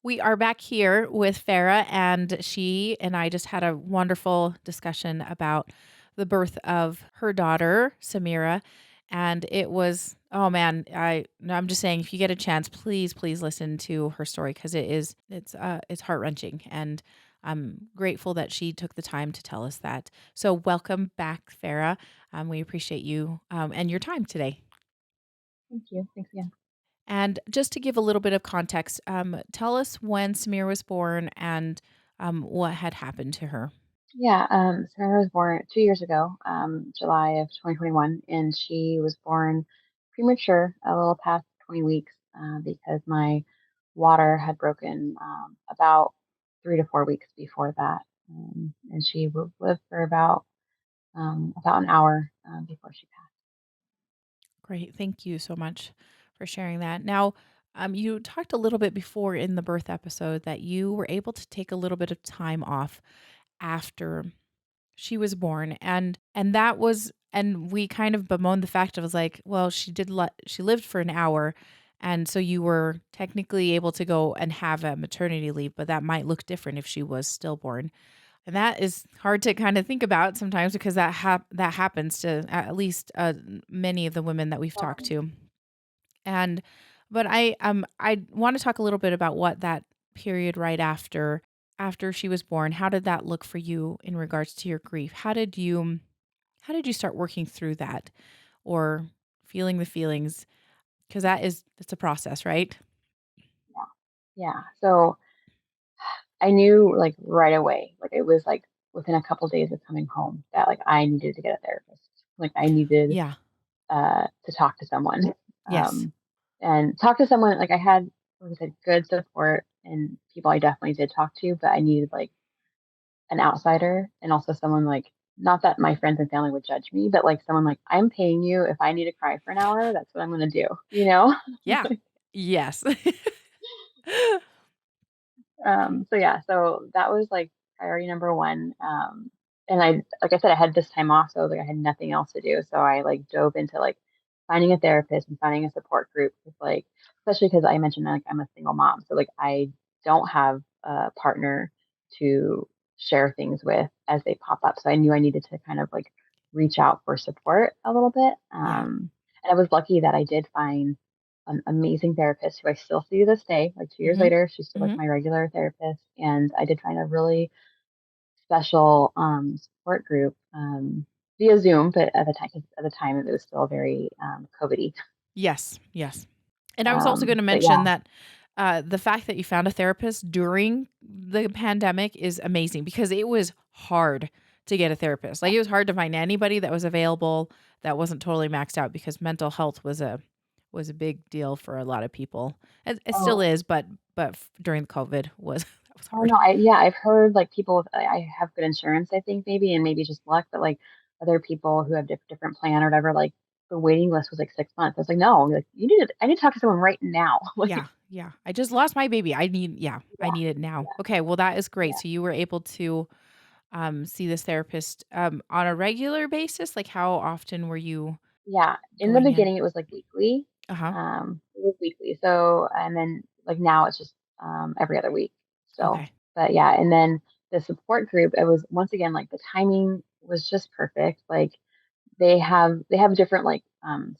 We are back here with Farah, and she and I just had a wonderful discussion about the birth of her daughter, Samira. And it was, oh man, I'm just saying, if you get a chance, please listen to her story because it's heart wrenching, and I'm grateful that she took the time to tell us that. So welcome back, Farah. We appreciate you and your time today. Thank you. Thanks again. And just to give a little bit of context, tell us when Samir was born and what had happened to her. Yeah, Samira was born 2 years ago, July of 2021, and she was born premature, a little past 20 weeks, because my water had broken about 3 to 4 weeks before that, and she lived for about an hour before she passed. Great. Thank you so much for sharing that. Now, you talked a little bit before in the birth episode that you were able to take a little bit of time off after she was born, and that was, and we kind of bemoaned the fact. I was like, well, she lived for an hour, and so you were technically able to go and have a maternity leave, but that might look different if she was stillborn. And that is hard to kind of think about sometimes because that happens to at least many of the women that we've talked Um, to. And but I want to talk a little bit about what that period right after she was born, how did that look for you in regards to your grief? How did you start working through that or feeling the feelings? Because it's a process, right? yeah, yeah. So I knew like right away, like it was like within a couple days of coming home that like I needed to get a therapist. Like I needed Yeah. to talk to someone, Yes. and talk to someone. Like I had, like I said, good support and people I definitely did talk to, but I needed like an outsider and also someone like not that my friends and family would judge me, but like someone like I'm paying you. If I need to cry for an hour, that's what I'm gonna do. You know. Yeah. Yes. So yeah, so that was like priority number one. And I, like I said, I had this time off, so like I had nothing else to do. So I like dove into like finding a therapist and finding a support group with like, especially because I mentioned like I'm a single mom, so like I don't have a partner to share things with as they pop up. So I knew I needed to kind of like reach out for support a little bit. Yeah. And I was lucky that I did find an amazing therapist who I still see to this day. Like 2 years Mhm. later, she's still like Mhm. my regular therapist, and I did find a really special support group via Zoom. But at the time, it was still very COVID-y. Yes. Yes. And I was also gonna But yeah, mention that, the fact that you found a therapist during the pandemic is amazing because it was hard to get a therapist. Like, it was hard to find anybody that was available that wasn't totally maxed out because mental health was a big deal for a lot of people. It still oh, is, but during COVID was that was oh hard. no, I've heard like people with I have good insurance, I think maybe, and maybe just luck, but like other people who have different plan or whatever, like the waiting list was like 6 months. I was like, no, like I need to talk to someone right now. Yeah, Like, yeah. I just lost my baby. I yeah, need it now. yeah, Okay, well, that is great. yeah, So you were able to see this therapist, on a regular basis? Like, how often were you yeah. In the going in? beginning, it was like weekly. Uh-huh. It was weekly. So, and then like now it's just every other week still. Okay. But yeah, and then the support group, it was once again like the timing was just perfect. Like they have different like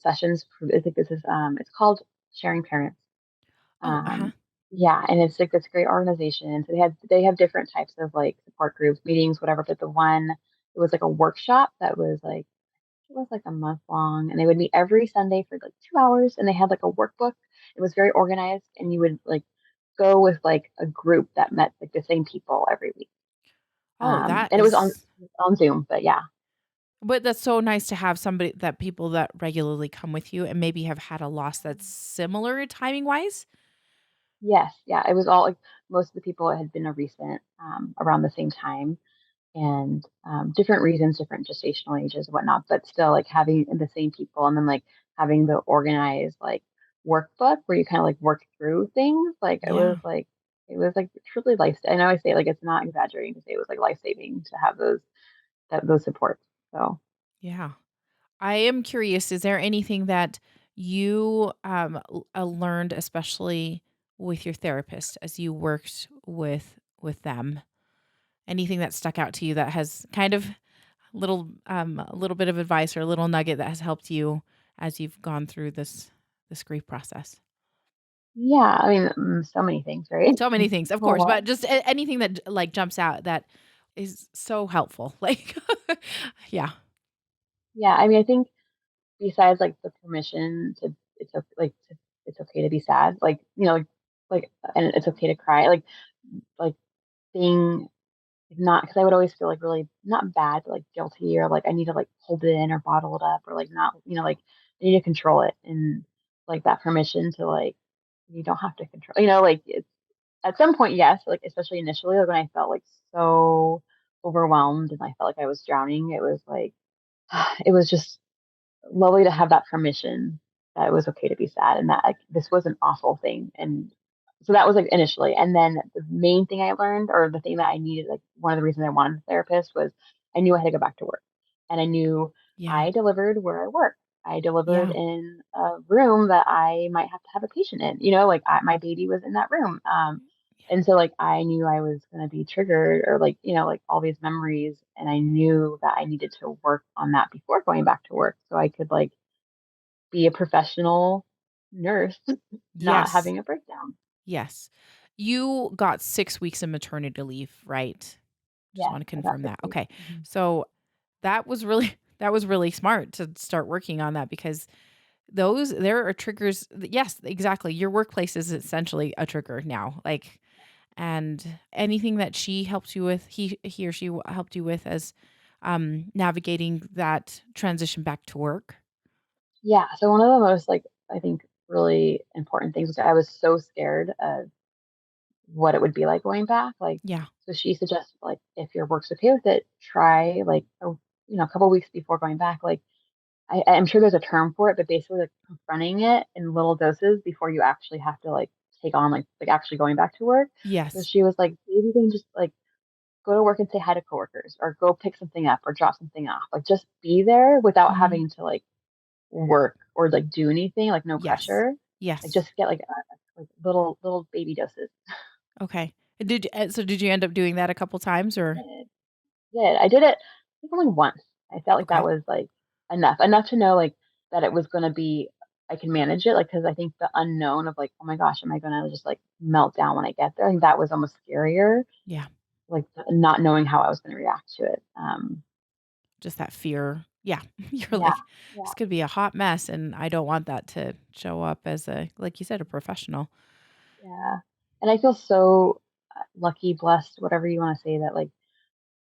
sessions. I think this is it's called Sharing Parents. Oh, uh-huh. Yeah, and it's like this great organization. So they have different types of like support groups, meetings, whatever. But the one it was like a workshop that was like it was like a month long, and they would meet every Sunday for like 2 hours, and they had like a workbook. It was very organized, and you would like go with like a group that met like the same people every week. Oh, that And it was is on Zoom, but yeah, but that's so nice to have somebody that people that regularly come with you and maybe have had a loss that's similar timing-wise? yes, yeah, it was all like most of the people had been a recent around the same time, and different reasons, different gestational ages, and whatnot, but still like having the same people, and then like having the organized like workbook where you kind of like work through things. Like Yeah. it was like truly life. I know I say like it's not exaggerating to say it was like life saving to have those supports. So Yeah. I am curious, is there anything that you, learned, especially with your therapist as you worked with them? Anything that stuck out to you that has kind of a little bit of advice or a little nugget that has helped you as you've gone through this grief process? Yeah, I mean, so many things, right? So many things, of A course, lot. but just anything that like jumps out that is so helpful. Like, yeah, Yeah, I mean, I think besides, like, the permission to it's okay to be sad, like, and it's okay to cry, like, being not because I would always feel, like, really not bad, but, like, guilty or, like, I need to, like, hold it in or bottle it up or, like, not like, I need to control it and, like, that permission to, like, you don't have to control like, it's at some point, yes, like, especially initially, like, when I felt, like, so overwhelmed and I felt like I was drowning, it was, like it was just lovely to have that permission that it was okay to be sad and that, like, this was an awful thing, and so that was, like, initially, and then the main thing I learned or the thing that I needed, like, one of the reasons I wanted a therapist was I knew I had to go back to work, and I knew yeah, I delivered where I work. I delivered yeah, in a room that I might have to have a patient in, like, my baby was in that room, and so, like, I knew I was gonna be triggered or, like, like, all these memories, and I knew that I needed to work on that before going back to work so I could, like, be a professional nurse, not yes, having a breakdown. yes. You got 6 weeks of maternity leave, right? Just Yes, want to I got confirm 6 that. weeks. Okay, Mhm. so that was really that was really smart to start working on that because those there are triggers. Yes, exactly. Your workplace is essentially a trigger now. Like, and anything that she helps you with, he or she helped you with as navigating that transition back to work. Yeah, so one of the most, like, I think, really important things was I was so scared of what it would be like going back, like, Yeah. so she suggested, like, if your work's okay with it, try, like, a couple weeks before going back, like, I'm sure there's a term for it, but basically, like, confronting it in little doses before you actually have to, like, take on, like, actually going back to work. So Yes. she was like, "Maybe you can just, like, go to work and say hi to coworkers or go pick something up or drop something off. Like, just be there without Hmm. having to, like, work or, like, do anything, like, no Yes. pressure. Like, Yes. just get, like, little baby doses." Okay. Did you end up doing that a couple times or? And I did it, I think only once. I felt like that Okay. was, like, enough to know, like, that it was gonna be I can manage it, like, because I think the unknown of, like, "Oh my gosh, am I gonna just, like, melt down when I get there?" I think that was almost scarier, Yeah. like, not knowing how I was gonna react to it. Just that fear. Yeah. You're Yeah, like, yeah, this could be a hot mess and I don't want that to show up as a, like you said, a professional. yeah. And I feel so, lucky, blessed, whatever you wanna say that, like,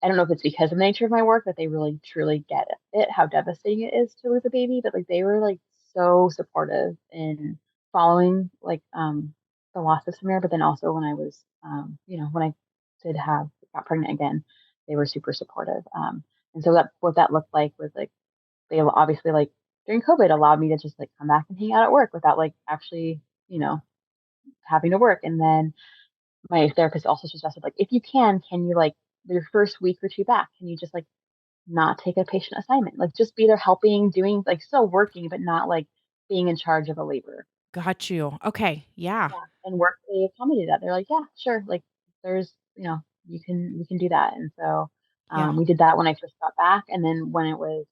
I don't know if it's because of the nature of my work that they really truly get it, how devastating it is to lose a baby, but, like, they were, like, so supportive in following, like, the loss of Samir, but then also when I was, when I did have got pregnant again, they were super supportive, and so that what that looked like was, like, they obviously, like, during COVID, allowed me to just, like, come back and hang out at work without, like, actually, having to work, and then my therapist also suggested, like, if you can you, like, your first week or 2 back, can you just, like, not take a patient assignment? Like, just be there helping, doing like, still working, but not, like, being in charge of a labor. Got you. Okay. Yeah. Yeah, and work, they accommodated that. They're like, "Yeah, sure, like, there's you can do that." And so, Yeah. we did that when I first got back, and then when it was,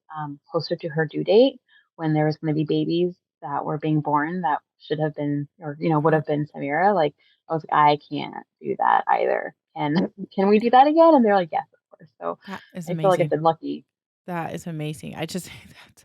closer to her due date, when there was gonna be babies that were being born that should have been or, would Uh-huh. have been Samira, like, I was like, "I can't do that either. Can we do that again?" And they're like, "Yes, of course." So, That is I feel like I've amazing. been lucky. That is amazing. I just that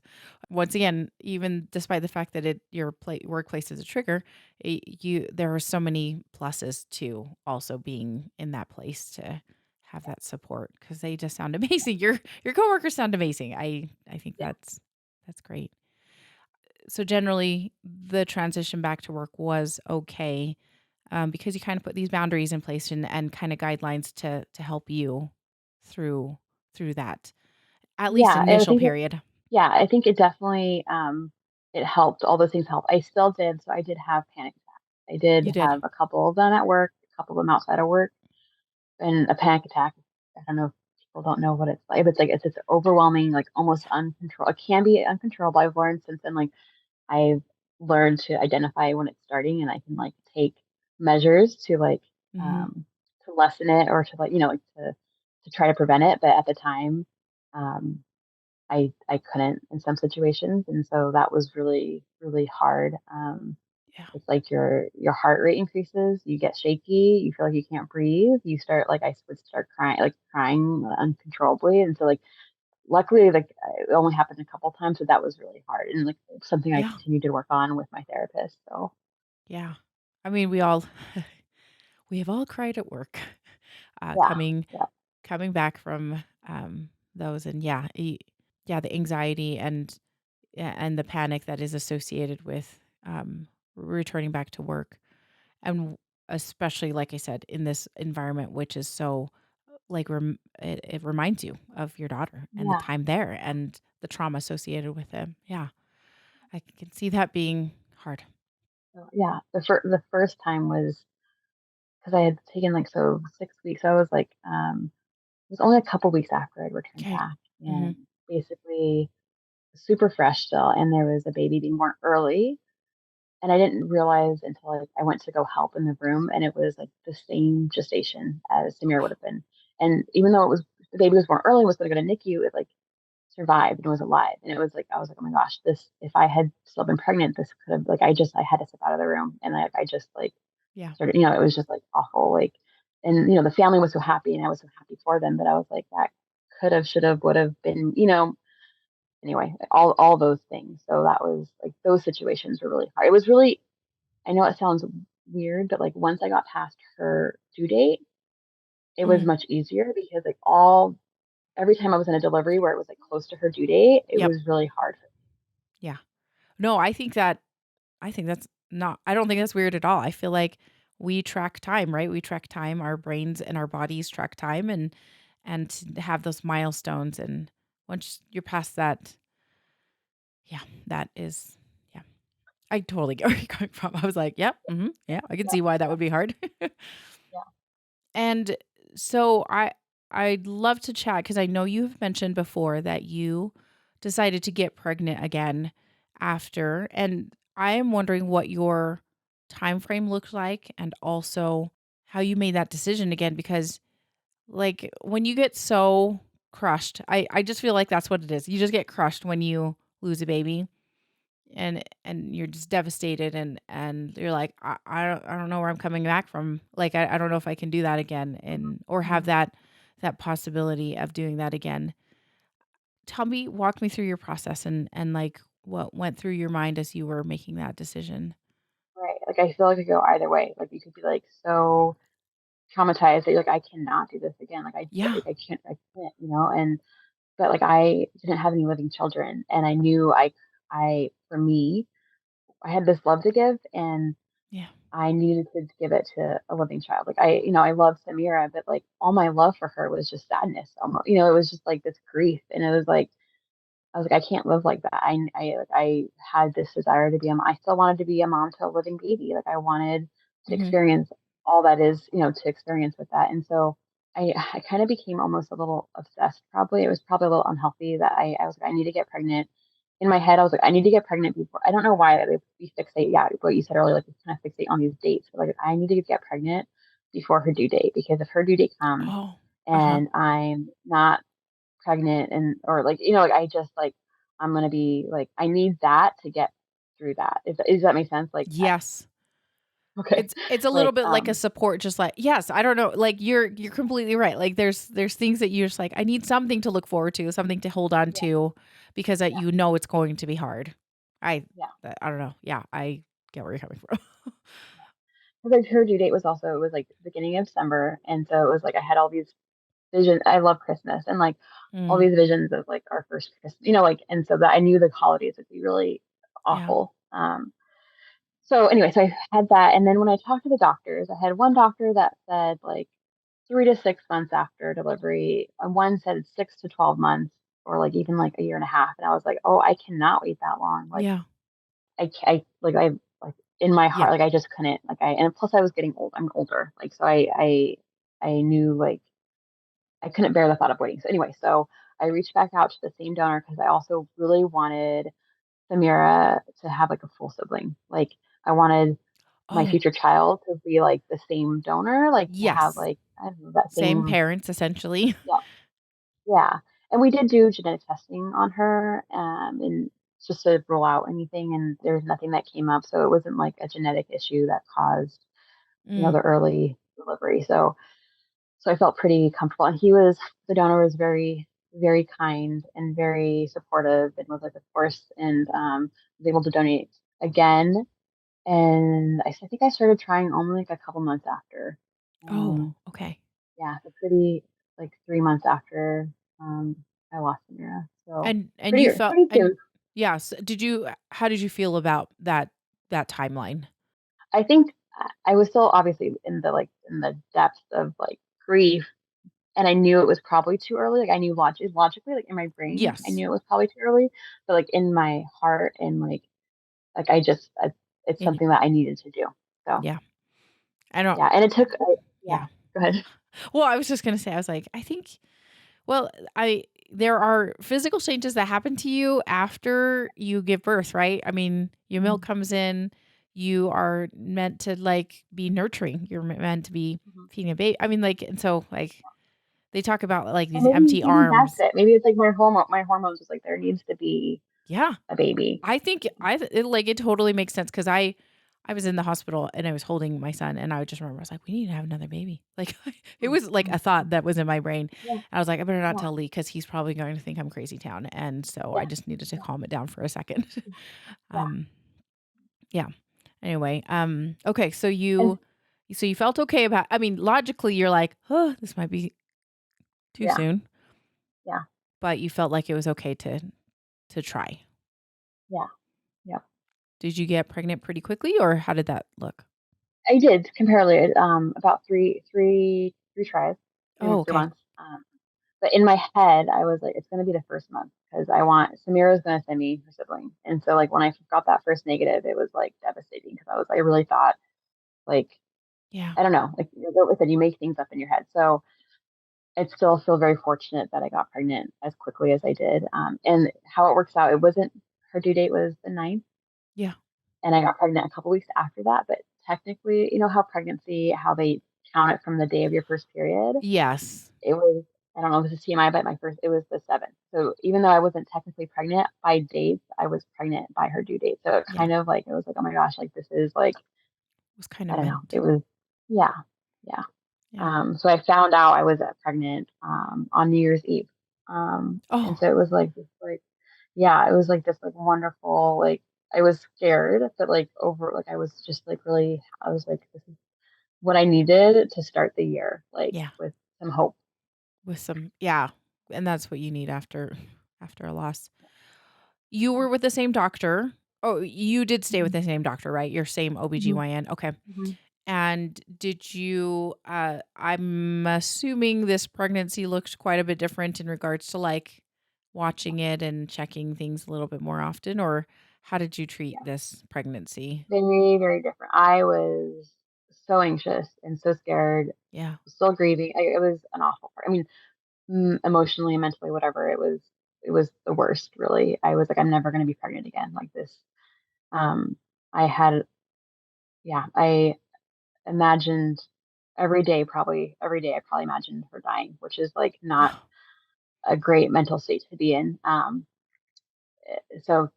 once again, even despite the fact that your workplace is a trigger, you there are so many pluses to also being in that place to have that support because they just sound amazing. Your coworkers sound amazing. I think Yeah. that's great. So generally, the transition back to work was okay because you kind of put these boundaries in place and kind of guidelines to help you through that at least Yeah, and I initial think period. I think it definitely, it helped, all those things helped. I still did so I did have panic attacks. I did You did. have a couple of them at work, a couple of them outside of work, and a panic attack, I don't know if people don't know what it's like, but it's this overwhelming, like, almost uncontrollable. It can be uncontrollable, I've learned since then, like, I've learned to identify when it's starting, and I can, like, take measures Mhm. um, to lessen it or to to try to prevent it. But at the time, um, I couldn't in some situations, and so that was really really hard. Yeah. It's like your heart rate increases, you get shaky, you feel like you can't breathe, you start like I would start crying uncontrollably, and so luckily it only happened a couple times, but that was really hard and something I Yeah. continued to work on with my therapist. So Yeah. I mean, we all we have all cried at work, yeah, yeah, coming back from, those and yeah, the anxiety and the panic that is associated with, returning back to work, and especially, like I said, in this environment, which is so, it reminds you of your daughter and the yeah, time there and the trauma associated with it. Yeah, I can see that being hard. so, yeah. The first time was because I had taken 6 weeks. I was it was only a couple weeks after I'd returned Okay. back, and Mhm. basically super fresh still, and there was a baby being born early, and I didn't realize until I went to go help in the room, and it was the same gestation as Samir would have been. And even though the baby was born early, and was going to go to NICU, it survived and was alive. And it was I was like, oh my gosh, this if I had still been pregnant, this could have I had to step out of the room, and I just Yeah. started, it was just awful, and the family was so happy, and I was so happy for them, but I was like that could have, should have, would have been, anyway, all those things. So that was those situations were really hard. It was really, I know it sounds weird, but once I got past her due date, it was Mhm. much easier because all every time I was in a delivery where it was close to her due date, it Yep. was really hard. Yeah. No, I think that's not I don't think that's weird at all. I feel like we track time, right? We track time, our brains and our bodies track time and to have those milestones and once you're past that, yeah, that is yeah. I totally get where you're coming from. I was like, "Yep, mhm, yeah, I can Yeah, see why that yeah, would be hard." yeah. And so I'd love to chat because I know you've mentioned before that you decided to get pregnant again after, and I am wondering what your time frame looks like and also how you made that decision again because like when you get so crushed, I just feel like that's what it is. You just get crushed when you lose a baby and you're just devastated and you're like I don't know where I'm coming back from like I don't know if I can do that again and or have Mhm. that possibility of doing that again. Walk me through your process and like what went through your mind as you were making that decision. Right. I feel like it could go either way. You could be so traumatized that you're like, I cannot do this again. Yeah. I can't, and but I didn't have any living children, and I knew for me, I had this love to give, and Yeah. I needed to give it to a living child. I love Samira, but all my love for her was just sadness. Almost, it was just this grief, and it was I was like, I can't live like that. I had this desire to be a mom. I still wanted to be a mom to a living baby. I wanted to Mhm. experience all that is, to experience with that. And so I kind of became almost a little obsessed. Probably it was probably a little unhealthy that I was like, I need to get pregnant. In my head, I was like, I need to get pregnant before. I don't know why we fixate. Yeah, what you said earlier, we kind of fixate on these dates. But I need to get pregnant before her due date because if her due date comes Oh. Uh-huh. and I'm not pregnant and or I just I'm gonna be I need that to get through that. Does that make sense? Yes. Okay. It's a little bit like a support, just like yes, I don't know, like, you're completely right, like, there's things that you're just like, "I need something to look forward to, something to hold on Yeah, to," because, yeah, you know it's going to be hard. I yeah. I don't know, yeah, I get where you're coming from. Because her due date was also it was beginning of December, and so it was I had all these visions. I love Christmas and all Mm, these visions of our first Christmas, and so that I knew the holidays would be really yeah. awful. So anyway, so I had that, and then when I talked to the doctors, I had one doctor that said 3 to 6 months after delivery, and one said 6 to 12 months, or even a year and a half, and I was like, oh, I cannot wait that long. Yeah. In my Yeah. heart, I just couldn't. And plus I was getting old. I'm older, so I knew I couldn't bear the thought of waiting. So anyway, so I reached back out to the same donor because I also really wanted Samira to have a full sibling. I wanted my Oh, future child to be, like, the same donor, like, to have, yes. like, I don't know, that Same same. parents, essentially. Yeah, yeah, and we did do genetic testing on her, and just to rule out anything, and there was nothing that came up, so it wasn't, like, a genetic issue that caused, Mm. the early delivery, so I felt pretty comfortable, and he was the donor was very, very kind and very supportive and was like, "Of course," and, was able to donate again, and I think I started trying only, like, a couple months after. Oh, Um, okay. yeah, so pretty like, 3 months after, um, I lost Samira, so And pretty you felt pretty and soon. yes, did you how did you feel about that timeline? I think I was still obviously in the, like, in the depths of, like, grief, and I knew it was probably too early, like, I knew logically, like, in my brain, I Yes. knew it was probably too early, but, like, in my heart and, like, it's And something that I needed to do, so, yeah. I don't yeah, and it uh, took yeah, yeah. go ahead. Well, I was just gonna say, I was like, I think well, I there are physical changes that happen to you after you give birth, right? I mean, your milk Mhm, comes in, you are meant to, like, be nurturing. You're meant to be mhm. feeding a baby. I mean, like, and so, like, they talk about, like, Or these maybe empty maybe that's arms. it, maybe it's, like, my hormones was like, "There needs to be Yeah. a baby." I think it totally makes sense because I was in the hospital and I was holding my son and I just remember I was like, "We need to have another baby." Like, it Mm, was like mhm, a thought mhm. that was in my brain. Yeah, I was like, "I better not yeah, tell Lee because he's probably going to think I'm crazy town." And so I yeah, just needed to yeah, calm it down for a second. yeah, Um, yeah. Anyway, okay, and so you felt okay about I mean, logically, you're like, "Oh, this might be too yeah, soon," yeah, but you felt like it was okay to try. yeah, yeah. Did you get pregnant pretty quickly, or how did that look? I did comparatively, about 3 tries, 3 Oh, 3 okay. months, but in my head, I was like, "It's gonna be the first month because I want Samira's gonna send me her sibling," and so, like, when I got that first negative, it was, like, devastating because I really thought, like, Yeah. I don't know, like I said, you make things up in your head, so I still feel very fortunate that I got pregnant as quickly as I did, and how it works out, it wasn't her due date was the 9th, Yeah. and I got pregnant a couple weeks after that, but technically, how pregnancy how they count it from the day of your first period? Yes. It was I don't know if this is TMI, but my first it was the 7th. So even though I wasn't technically pregnant by dates, I was pregnant by her due date. So it Yeah. kind of like it was like, "Oh my gosh, like this is like" Was kinda I don't know. meant. It was yeah, yeah. Yeah. So I found out I was, pregnant, on New Year's Eve. And Oh, so it was like this like yeah, it was like this like wonderful like I was scared, but like over like I was just like really I was like, this is what I needed to start the year, like yeah. with some hope. With some yeah, and that's what you need after a loss. You were with the same doctor. Oh, you did stay with Mhm, the same doctor, right? Your same mhm, OBGYN? Okay. mhm. And did you I'm assuming this pregnancy looked quite a bit different in regards to, like, watching it and checking things a little bit more often, or how did you treat Yeah, this pregnancy? very, very different. I was so anxious and so scared, Yeah. still grieving. It was an awful part. I mean, emotionally, mentally, whatever. It was the worst, really. I was like, I'm never going to be pregnant again like this. Um, I had, yeah, I imagined every day, I probably imagined her dying, which is like not a great mental state to be in. So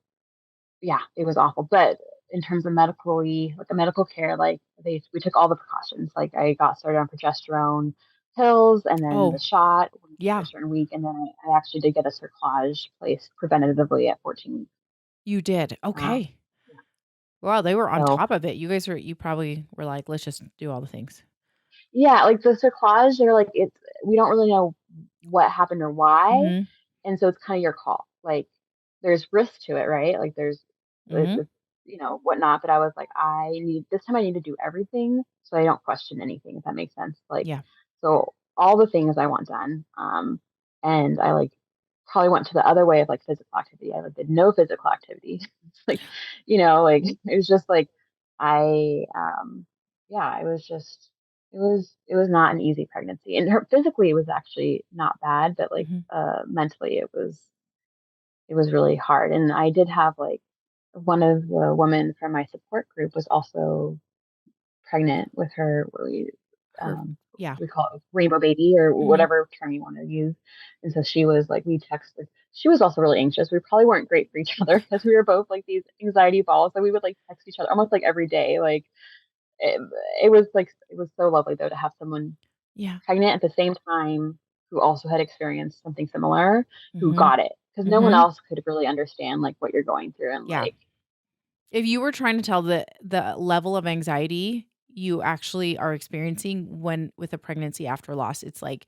yeah, it was awful. But in terms of medically, like a medical care, like we took all the precautions. Like I got started on progesterone pills and then the Oh, shot after yeah, a certain week, and then I actually did get a cerclage placed preventatively at 14 weeks. you did. Um, Okay. Wow, they were on so top of it. You probably were like, "Let's just do all the things." yeah, like the cerclage, they're like it's we don't really know what happened or why, Mhm. and so it's kind of your call. Like there's risk to it, right? Like there's Mhm. it's whatnot. But I was like, I need this time. I need to do everything so I don't question anything. If that makes sense. Like Yeah. so, all the things I want done. And I like probably went to the other way of like physical activity. I like did no physical activity. It's like like it was just like I yeah, it was just it was not an easy pregnancy, and her physically, it was actually not bad, but, like, Mhm. mentally, it was really hard, and I did have, like one of the women from my support group was also pregnant with her, Her yeah. we call it rainbow baby or Mhm. whatever term you want to use. And so she was like, we texted. She was also really anxious. We probably weren't great for each other because we were both like these anxiety balls. So we would like text each other almost like every day. Like it, it was so lovely though to have someone Yeah. pregnant at the same time who also had experienced something similar who Mhm. got it because no one Mhm. else could really understand like what you're going through and Yeah. like If you were trying to tell the level of anxiety you actually are experiencing when with a pregnancy after loss, it's like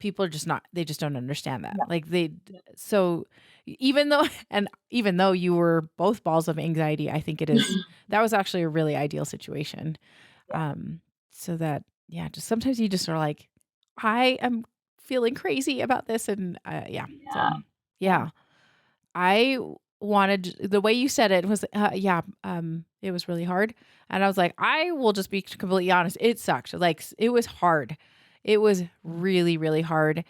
people are just not they just don't understand that. yeah, Like they yeah. so even though and even though you were both balls of anxiety, I think it is that was actually a really ideal situation. Yeah, Um so that yeah, just sometimes you just are like I am feeling crazy about this and yeah. So yeah, yeah, yeah. I wanted the way you said it was, yeah, it was really hard, and I was like, I will just be completely honest, it sucked, like, it was hard. It was really, really hard,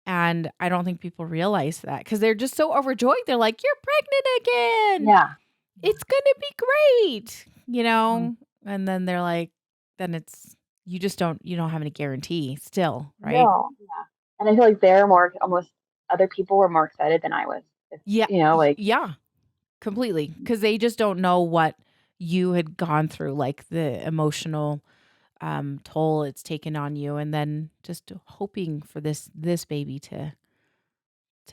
and I don't think people realize that because 'cause they're just so overjoyed, they're like, "You're pregnant again! yeah. It's gonna be great!" Mhm. And then they're like then it's you don't have any guarantee still, right? No, yeah, and I feel like they're more almost other people were more excited than I was. It's, Yeah, like yeah. Completely, because they just don't know what you had gone through, like, the emotional, toll it's taken on you, and then just hoping for this baby to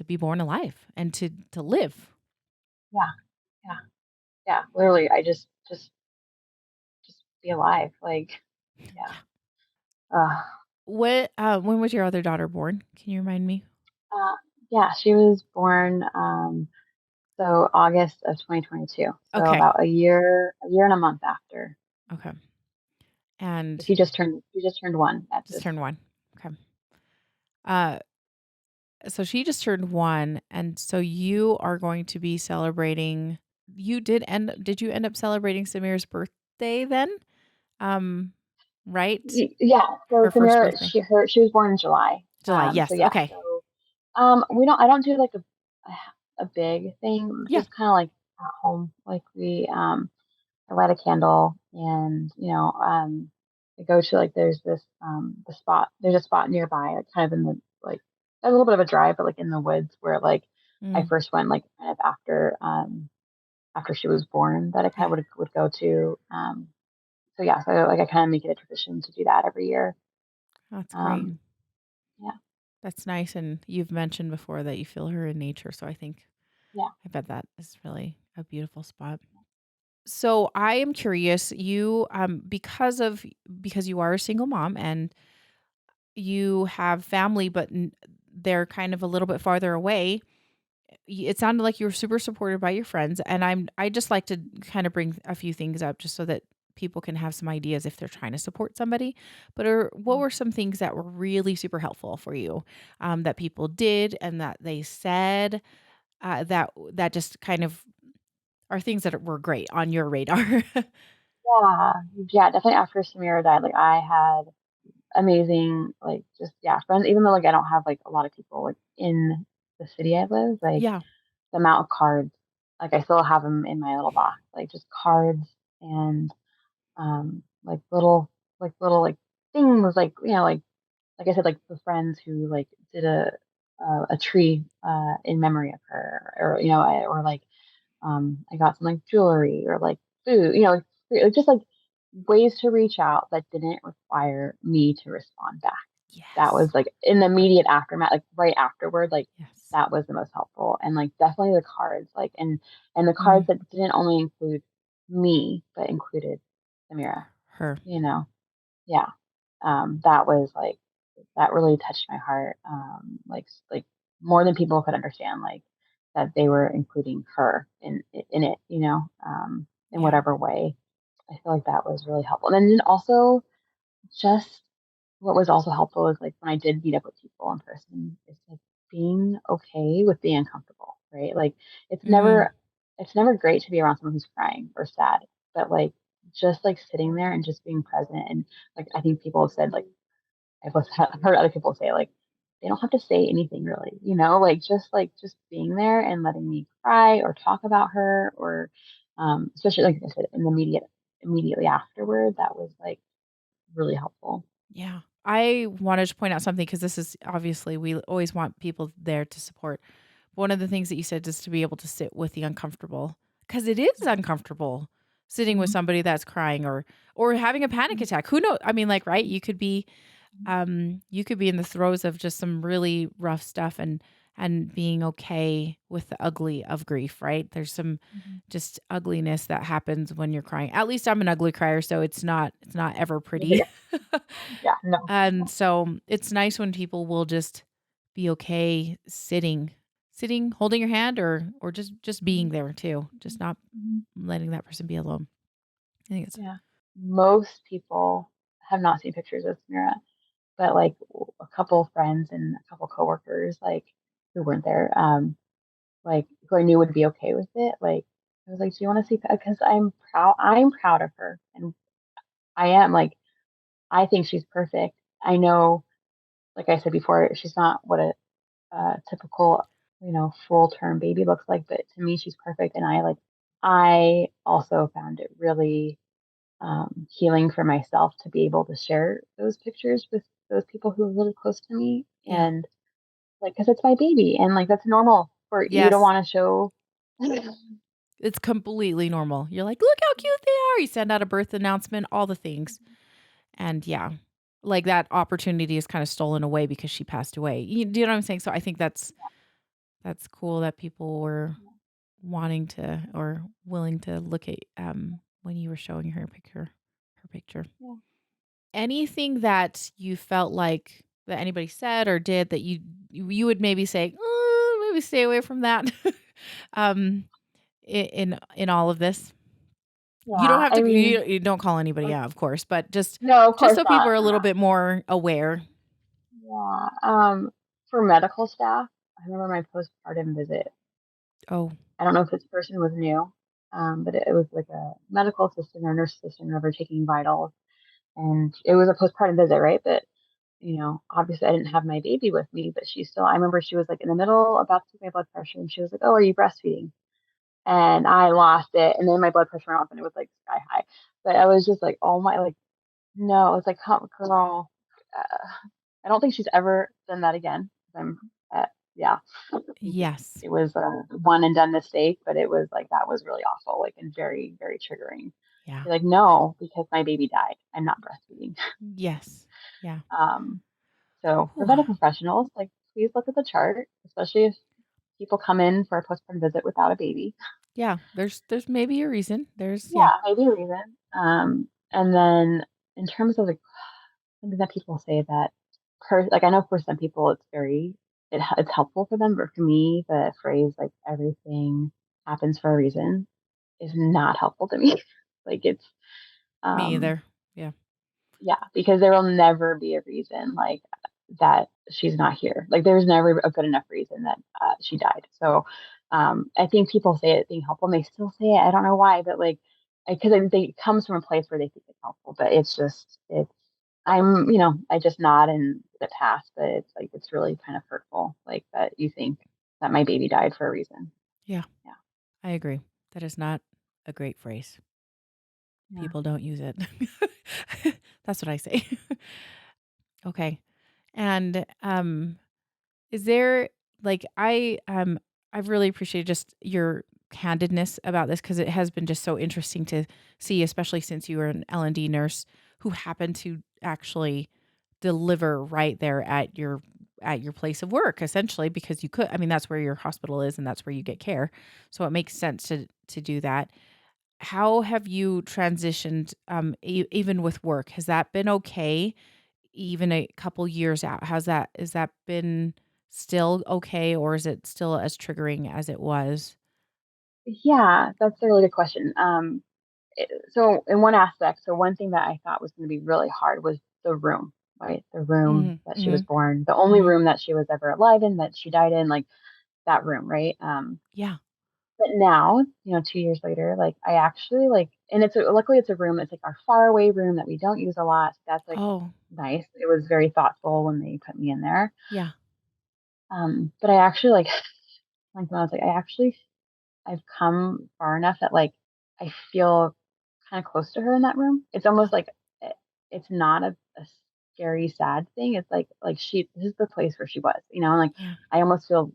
be born alive and to live. yeah, yeah, yeah. Literally, I just be alive. Like, yeah. Yeah. Uh, When was your other daughter born? Can you remind me? uh, yeah, she was born so August of 2022. So Okay, about a year and a month after. okay, and She just turned 1 at just this turned 1. Okay. Uh, so she just turned 1, and so you are going to be celebrating did you end up celebrating Samir's birthday then? Um, right? Yeah, so Her first Samira, birthday. she was born in July. July, So yes, yeah, okay. so I don't do like a big thing, Yeah. just kind of like at home. Like I light a candle and I go to like there's a spot nearby, like kind of in the like a little bit of a drive, but like in the woods where like I Mm, first went like kind of after she was born that I kind yeah. of would go to. So yeah, so like I kind of make it a tradition to do that every year. That's great. Um, yeah, That's nice, and you've mentioned before that you feel her in nature, so yeah, I bet that is really a beautiful spot. So, I am curious, because you are a single mom and you have family, but they're kind of a little bit farther away. It sounded like you were super supported by your friends, and I just like to kind of bring a few things up just so that people can have some ideas if they're trying to support somebody. But what mm, were some things that were really super helpful for you, that people did and that they said, that just kind of are things that were great on your radar? yeah, yeah. Definitely after Samira died, like I had amazing, like just yeah, friends. Even though like I don't have like a lot of people like in the city I live, like Yeah. the amount of cards, like I still have them in my little box, like just cards and like little like things, like like I said, like the friends who like did a tree in memory of her, or or like I got some like jewelry or like food, like just like ways to reach out that didn't require me to respond back. That Yes. was like in the immediate aftermath, like right afterward, like Yes. that was the most helpful. And like definitely the cards, like and the cards Mm, that didn't only include me, but included Samira, her. you know. Yeah. That was like that really touched my heart. Like more than people could understand, like that they were including her in it, in Yeah. whatever way. I feel like that was really helpful. And then also just what was also helpful is like when I did meet up with people in person, it's like being okay with being uncomfortable, right? Like it's Mm, never it's never great to be around someone who's crying or sad, but like just like sitting there and just being present and like I think people have said like I've heard other people say like they don't have to say anything really, like just being there and letting me cry or talk about her or especially like I said in the immediately afterward, that was like really helpful. Yeah. I wanted to point out something because this is obviously we always want people there to support. One of the things that you said is to be able to sit with the uncomfortable because it is uncomfortable sitting with Mhm. somebody that's crying or having a panic Mhm. attack. Who knows? I mean, like, right? Mhm. You could be in the throes of just some really rough stuff and being okay with the ugly of grief, right? There's some Mhm. just ugliness that happens when you're crying. At least I'm an ugly crier, so it's not ever Yeah, yeah, pretty. yeah, no. And so it's nice when people will just be okay sitting, holding your hand or just being Mhm. there too, just Mhm. not Mhm. letting that person be alone. I think it's Yeah. Most people have not seen pictures of Samira, but, like, a couple friends and a couple coworkers, like, who weren't there, like, who I knew would be okay with it, like, I was like, "Do you wanna see?" Because I'm proud of her, and I am, like, I think she's perfect. I know, like I said before, she's not what a typical, full-term baby looks like, but to me, she's perfect, and I also found it really, healing for myself to be able to share those pictures with those people who are really close to me, yeah. and, like, because it's my baby, and, like, that's normal for you to Yes. wanna show. It's completely normal. You're like, "Look how cute they are." You send out a birth announcement, all the things. And yeah, like that opportunity is kind of stolen away because she passed away. You do you know what I'm saying? So I think that's cool that people were wanting to or willing to look at when you were showing her picture. Yeah. Anything that you felt like that anybody said or did that you would maybe say, maybe stay away from that." um in all of this. You don't Yeah, have I to mean, you don't call anybody like, out, of course, but no, of just course so people not. are a little bit more aware. Yeah, for medical staff, I remember my postpartum visit. Oh, I don't know if this person was new, but it was like a medical assistant or nurse assistant, whoever, taking vitals, and it was a postpartum visit, right? But obviously I didn't have my baby with me, but I remember she was like in the middle about to take my blood pressure, and she was like, "Oh, are you breastfeeding?" And I lost it, and then my blood pressure went up, and it was like sky high. But I was just like, "Oh my, like, no!" It's like, "Come, girl." Uh, I don't think she's ever done that again. Yeah, yes. it was a one and done mistake, but it was like that was really awful, like, and very, very triggering. Yeah. You're like, "No, because my baby died. I'm not breastfeeding." Yes. Yeah. Um, so for Whew. medical professionals, like, please look at the chart, especially if people come in for a postpartum visit without a baby. Yeah, there's maybe a reason. There's yeah. Yeah, maybe a reason. And then in terms of, like, something that people say that like, I know for some people it's helpful for them, but for me, the phrase, like, "everything happens for a reason" is not helpful to me. Like, Me um either. Yeah. yeah, because there will never be a reason, like, that she's not here. Like, there's never a good enough reason that, she died. So, I think people say it being helpful, and they still say it. I don't know why, but, like, because I think it comes from a place where they think it's helpful, but I just nod and let it pass, but it's like, it's really kind of hurtful, like, that you think that my baby died for a reason. Yeah, Yeah. I agree. That is not a great phrase. Yeah. People don't use it. That's what I say. Okay. And is there like I've really appreciated just your candidness about this because it has been just so interesting to see, especially since you were an L&D nurse who happened to actually deliver right there at your place of work, essentially, because you could. I mean, that's where your hospital is and that's where you get care. So it makes sense to do that. How have you transitioned even with work? Has that been okay? Even a couple years out, has that been still okay, or is it still as triggering as it was? Yeah, that's a really good question. So in one aspect, so one thing that I thought was going to be really hard was the room, right? The room Mhm, that she was mhm, born, the only mhm. room that she was ever alive in, that she died in, like, that room, right? Yeah. But now, 2 years later, like, I actually, like, and luckily it's a room that's like our far away room that we don't use a lot. So that's, like, Oh, nice. It was very thoughtful when they put me in there. yeah. But I actually, like, when I was like, I've come far enough that, like, I feel kinda close to her in that room. It's Yeah. almost like, it's not a scary, sad thing. It's like she this is the place where she was, and, like, Yeah. I almost feel,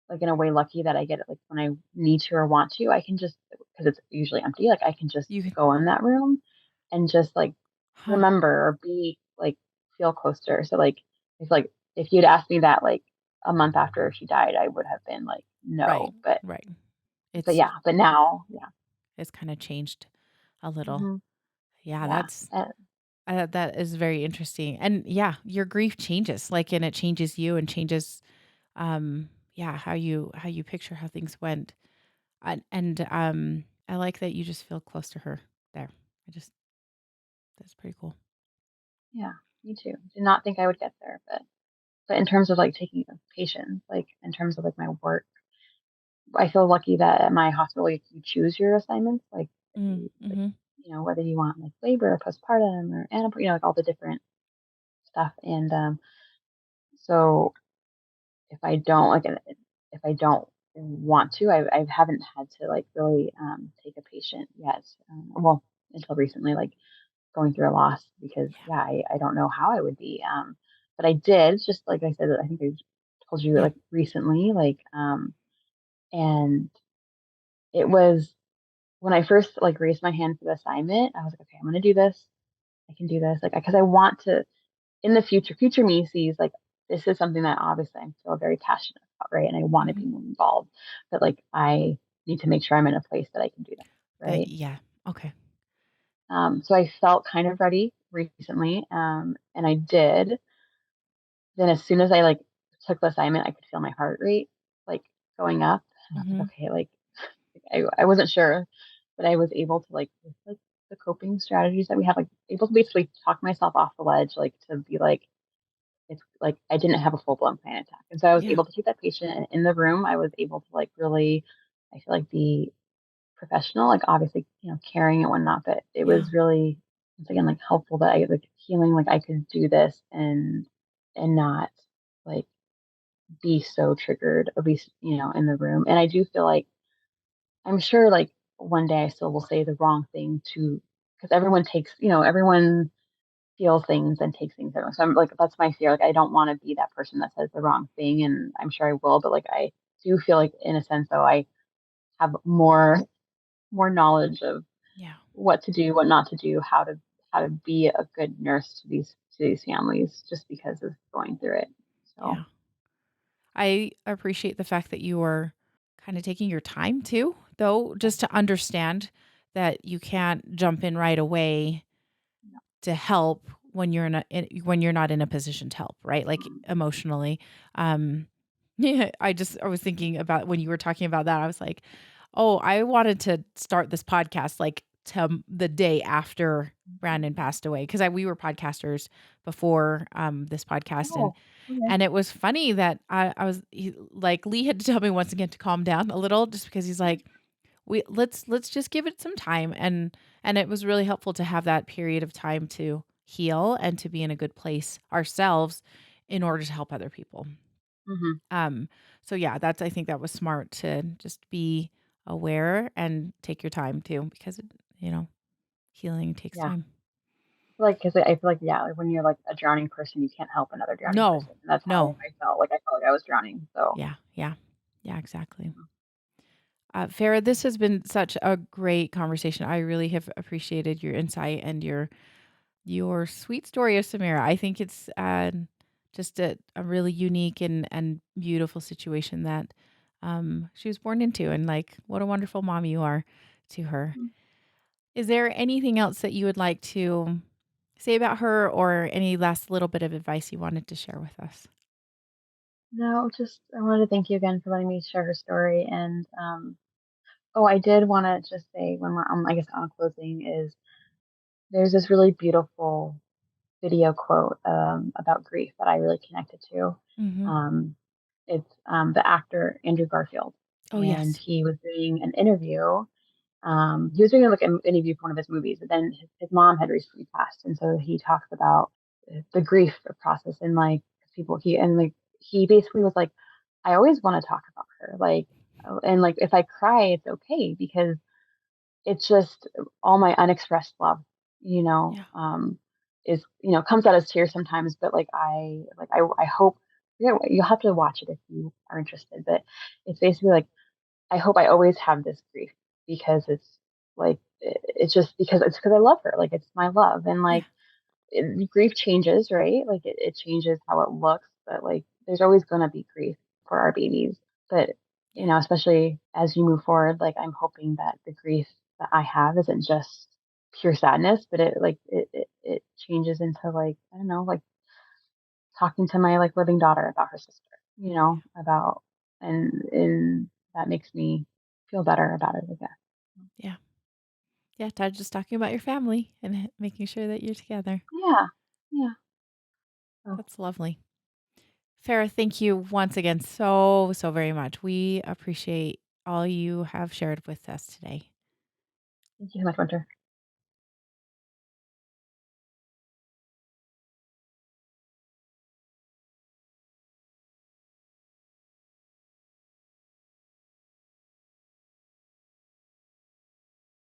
like, in a way lucky that I get it, like, when I need to or want to, I can just because it's usually empty, like, I can just You could go in that room and just, like, huh, remember or be, like, feel close to her. So, like, if you'd asked me that, like, a month after she died, I would have been like, right, "No." But right. It's yeah, but now, yeah. it's kinda changed a little. Mhm. Yeah, Yeah, that's that is very interesting, and yeah, your grief changes, like, and it changes you and changes, yeah, how you picture how things went, I like that you just feel close to her there. I just that's pretty cool. yeah, me too. Did not think I would get there, but in terms of, like, taking a patient, like, in terms of, like, my work, I feel lucky that at my hospital, like, you choose your assignments, Mm, like, mhm. whether you want, like, labor or postpartum or like, all the different stuff, and, so if I don't, like, if I don't want to, I haven't had to, like, really, take a patient yet, well, until recently, like, going through a loss because, Yeah, yeah, I don't know how I would be, but I did, just like I said, I think I told you, yeah, like, recently, like, and it was when I first, like, raised my hand for the assignment, I was like, "Okay, I'm gonna do this. I can do this," like, because I want to in the future me sees, like, this is something that obviously I feel very passionate about, right? And I wanna mhm. be more involved, but, like, I need to make sure I'm in a place that I can do that, That right? yeah, okay. So I felt kind of ready recently, and I did. Then as soon as I, like, took the assignment, I could feel my heart rate, like, going up, and I was like, Mhm. "Okay," like, I wasn't sure, but I was able to, like, with, like, the coping strategies that we have, like, able to basically talk myself off the ledge, like, to be like, it's like I didn't have a full-blown panic attack, and so I was Yeah, able to keep that patient, and in the room, I was able to, like, really, I feel like, be professional, like, obviously, caring and whatnot, but it yeah, was really, once again, like, helpful that I, like, feeling like I could do this and not, like, be so triggered, at least, in the room, and I do feel like I'm sure, like, one day I still will say the wrong thing to because everyone feels things and takes things different. So I'm like, that's my fear. Like, I don't want to be that person that says the wrong thing, and I'm sure I will. But like, I do feel like, in a sense, though, I have more knowledge of yeah, what to do, what not to do, how to be a good nurse to these families, just because of going through it. So yeah. I appreciate the fact that you are kinda taking your time too, though, yeah, just to understand that you can't jump in right away no, to help when you're not in a position to help, right? Like, mm, emotionally. Um, yeah, I was thinking about when you were talking about that, I was like, "Oh, I wanted to start this podcast, like, to the day after mhm. Brandon passed away because we were podcasters before, this podcast, Oh, okay. and it was funny that I was like, Lee had to tell me once again to calm down a little just because he's like, "We let's just give it some time," and it was really helpful to have that period of time to heal and to be in a good place ourselves in order to help other people. Hmm. Um, so yeah, that's I think that was smart to just be aware and take your time too because you know, healing takes Yeah. time. Because I feel like, yeah, like, when you're, like, a drowning person, you can't help another drowning No. person, and that's how No. I felt, like, I felt like I was drowning, so, Yeah. Yeah. Yeah, exactly. yeah. Farah, this has been such a great conversation. I really have appreciated your insight and your sweet story of Samira. I think it's just a really unique and beautiful situation that she was born into, and like what a wonderful mom you are to her. Mhm. Is there anything else that you would like to say about her, or any last little bit of advice you wanted to share with us? No, just I wanted to thank you again for letting me share her story, and, oh, I did wanna just say when we're, I guess, on closing is there's this really beautiful video quote, about grief that I really connected to. Hmm. Um, it's, the actor Andrew Garfield, Oh and yes. he was doing an interview. He was doing, like, an interview for one of his movies, but then his mom had recently passed, and so he talks about the grief process and, like, people he basically was like, "I always wanna talk about her, like, and, like, if I cry, it's okay because it's just all my unexpressed love, you know, Yeah. is, comes out as tears sometimes, but I hope, you'll have to watch it if you are interested, but it's basically like I hope I always have this grief because it's just because I love her, like it's my love, and Yeah. grief changes, right? Like it changes how it looks, but like there's always gonna be grief for our babies. But Yeah. especially as you move forward, like I'm hoping that the grief that I have isn't just pure sadness, but it changes into like, I don't know, like talking to my like living daughter about her sister, Yeah. about and that makes me feel better about it, I guess. Yeah. Yeah. Just talking about your family and making sure that you're together. Yeah. Yeah. So That's lovely. Farrah, thank you once again so, so very much. We appreciate all you have shared with us today. thank you so much, Winter.